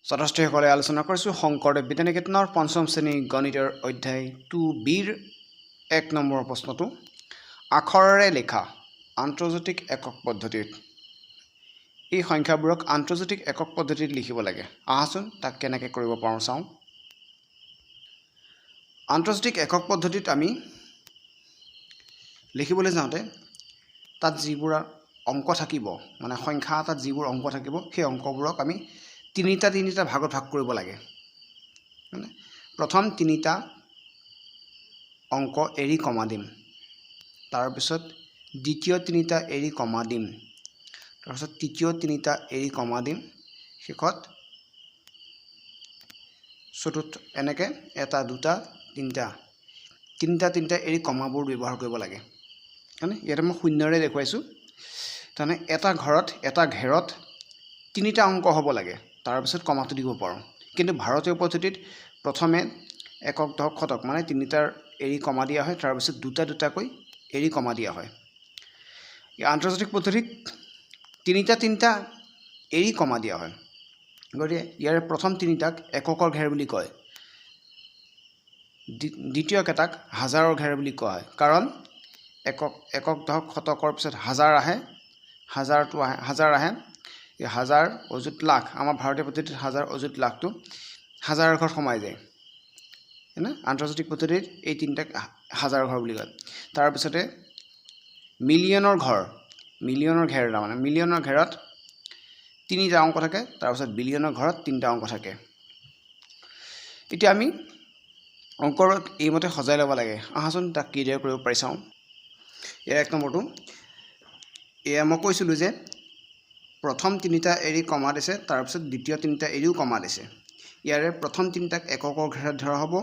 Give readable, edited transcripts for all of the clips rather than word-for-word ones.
ছাত্ৰছাত্ৰীসকলে আলোচনা কৰিছোঁ শংকৰদেৱ বিদ্যানিকেতনৰ পঞ্চম শ্ৰেণীৰ গণিতৰ অধ্যায় 2bৰ 1 নম্বৰ প্ৰশ্নটো আখৰেৰে লিখা আন্তৰ্জাতিক একক পদ্ধতিত এই সংখ্যাবোৰক আন্তৰ্জাতিক একক পদ্ধতিত লিখিব লাগে আহাচোন তাক কেনেকৈ কৰিব পাৰোঁ চাওঁ আন্তৰ্জাতিক একক পদ্ধতিত আমি লিখিবলৈ যাওঁতে তাত যিবোৰ অংক থাকিব মানে সংখ্যা এটাত যিবোৰ অংক থাকিব সেই অংকবোৰক আমি তিনিটা ভাগত ভাগ কৰিব লাগে মানে প্ৰথম তিনিটা অংক এৰি কমা দিম তাৰ পিছত দ্বিতীয় তিনিটা এৰি কমা দিম তাৰ পিছত তৃতীয় তিনিটা এৰি কমা দিম শেষত চতুৰ্থ এনেকৈ এটা দুটা তিনিটা এৰি কমাবোৰ ব্যৱহাৰ কৰিব লাগে মানে ইয়াতে মই শূন্যৰে দেখুৱাইছোঁ তাৰমানে এটা ঘৰত এটা ঘেৰত তিনিটা অংক হ'ব লাগে তাৰ পিছত কমাটো দিব পাৰোঁ কিন্তু ভাৰতীয় পদ্ধতিত প্ৰথমে একক দশক শতক মানে তিনিটাৰ এৰি কমা দিয়া হয় তাৰ পিছত দুটাকৈ এৰি কমা দিয়া হয় এই আন্তৰ্জাতিক পদ্ধতিত তিনিটা এৰি কমা দিয়া হয় গতিকে ইয়াৰ প্ৰথম তিনিটাক এককৰ ঘেৰ বুলি কয় দ্বিতীয় কেইটাক হাজাৰৰ ঘেৰ বুলি কোৱা হয় কাৰণ একক দশক শতকৰ পিছত হাজাৰ আহে এই হাজাৰ অযুত লাখ আমাৰ ভাৰতীয় পদ্ধতিত হাজাৰ অযুত লাখটো হাজাৰৰ ঘৰত সোমাই যায় না আন্তৰ্জাতিক পদ্ধতিত এই তিনিটাক হাজাৰৰ ঘৰ বুলি কয় তাৰপিছতে মিলিয়নৰ ঘেৰ তাৰমানে মিলিয়নৰ ঘেৰত তিনিটা অংক থাকে তাৰপিছত বিলিয়নৰ ঘৰত তিনিটা অংক থাকে এতিয়া আমি অংকবোৰ এইমতে সজাই ল'ব লাগে আহাচোন তাক কিদৰে কৰিব পাৰি চাওঁ ইয়াৰ এক নম্বৰটো এয়া মই কৈছিলোঁ যে প্ৰথম তিনিটা এৰি কমা দিছে তাৰপিছত দ্বিতীয় তিনিটা এৰিও কমা দিছে ইয়াৰে প্ৰথম তিনিটাক এককৰ ঘৰত ধৰা হ'ব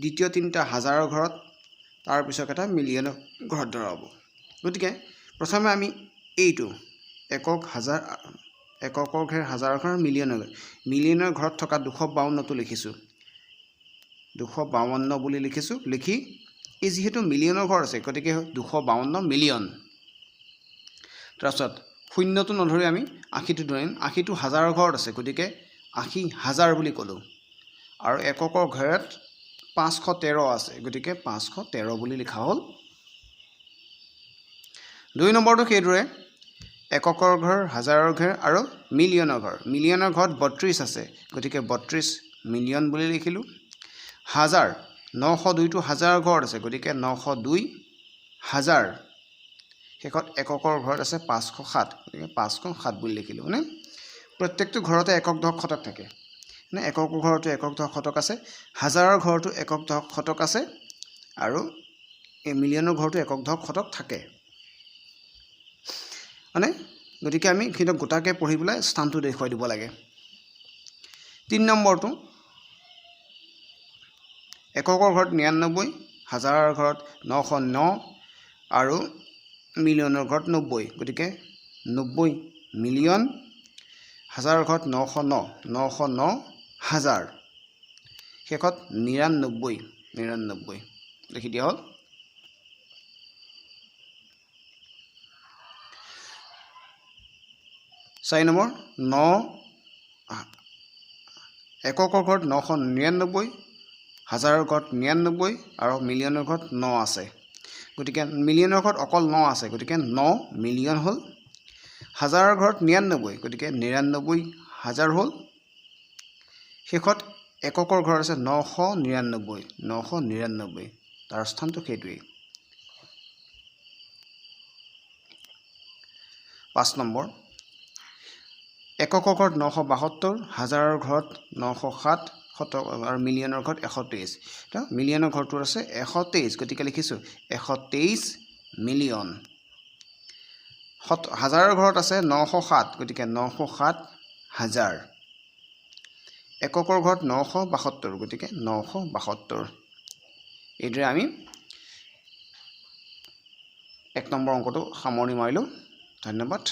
দ্বিতীয় তিনিটা হাজাৰৰ ঘৰত তাৰপিছত এটা মিলিয়নৰ ঘৰত ধৰা হ'ব গতিকে প্ৰথমে আমি এইটো এককৰ ঘেৰ হাজাৰৰ ঘৰ মিলিয়নৰ ঘৰত থকা 252টো লিখিছোঁ 252 বুলি লিখিছোঁ লিখি এই যিহেতু মিলিয়নৰ ঘৰ আছে গতিকে 252 মিলিয়ন তাৰপিছত শূন্যটো নধৰি আমি 80টো ধৰিম 80টো হাজাৰৰ ঘৰত আছে গতিকে 80,000 বুলি ক'লোঁ আৰু এককৰ ঘৰত 513 আছে গতিকে 513 বুলি লিখা হ'ল 2 নম্বৰটো সেইদৰে এককৰ ঘৰ হাজাৰৰ ঘৰ আৰু মিলিয়নৰ ঘৰত 32 আছে গতিকে 32 মিলিয়ন বুলি লিখিলোঁ হাজাৰ 902টো হাজাৰৰ ঘৰত আছে গতিকে 902 হাজাৰ শেষত এককৰ ঘৰত আছে 507 গতিকে 507 বুলি লিখিলোঁ মানে প্ৰত্যেকটো ঘৰতে একক দশক শতক থাকে মানে একক ঘৰতো একক দশক শতক আছে হাজাৰৰ ঘৰতো একক দশক শতক আছে আৰু এই মিলিয়নৰ ঘৰতো একক দশক শতক থাকে মানে গতিকে আমি কিন্তু গোটাকে পঢ়ি পেলাই স্থানটো দেখুৱাই দিব লাগে 3 নম্বৰটো এককৰ ঘৰত 99 হাজাৰৰ ঘৰত 909 আৰু মিলিয়নৰ ঘৰত 90 গতিকে 90 মিলিয়ন হাজাৰৰ ঘৰত 909 হাজাৰ শেষত 99 লিখি দিয়া হ'ল 4 নম্বৰ এককৰ ঘৰত 999 হাজাৰৰ ঘৰত 99 আৰু মিলিয়নৰ ঘৰত 9 আছে গতিকে মিলিয়নৰ ঘৰত অকল 9 আছে গতিকে 9 মিলিয়ন হ'ল হাজাৰৰ ঘৰত 99 গতিকে 99 হাজাৰ হ'ল শেষত এককৰ ঘৰত আছে 999 তাৰ স্থানটো সেইটোৱেই 5 নম্বৰ এককৰ ঘৰত 972 হাজাৰৰ ঘৰত 907 শতক আৰু মিলিয়নৰ ঘৰত 123 তো মিলিয়নৰ ঘৰটোৰ আছে 123 গতিকে লিখিছোঁ 123 মিলিয়ন হাজাৰৰ ঘৰত আছে 907 গতিকে 907 হাজাৰ এককৰ ঘৰত 972 গতিকে 972 এইদৰে আমি 1 নম্বৰ অংকটো সামৰণি মাৰিলোঁ ধন্যবাদ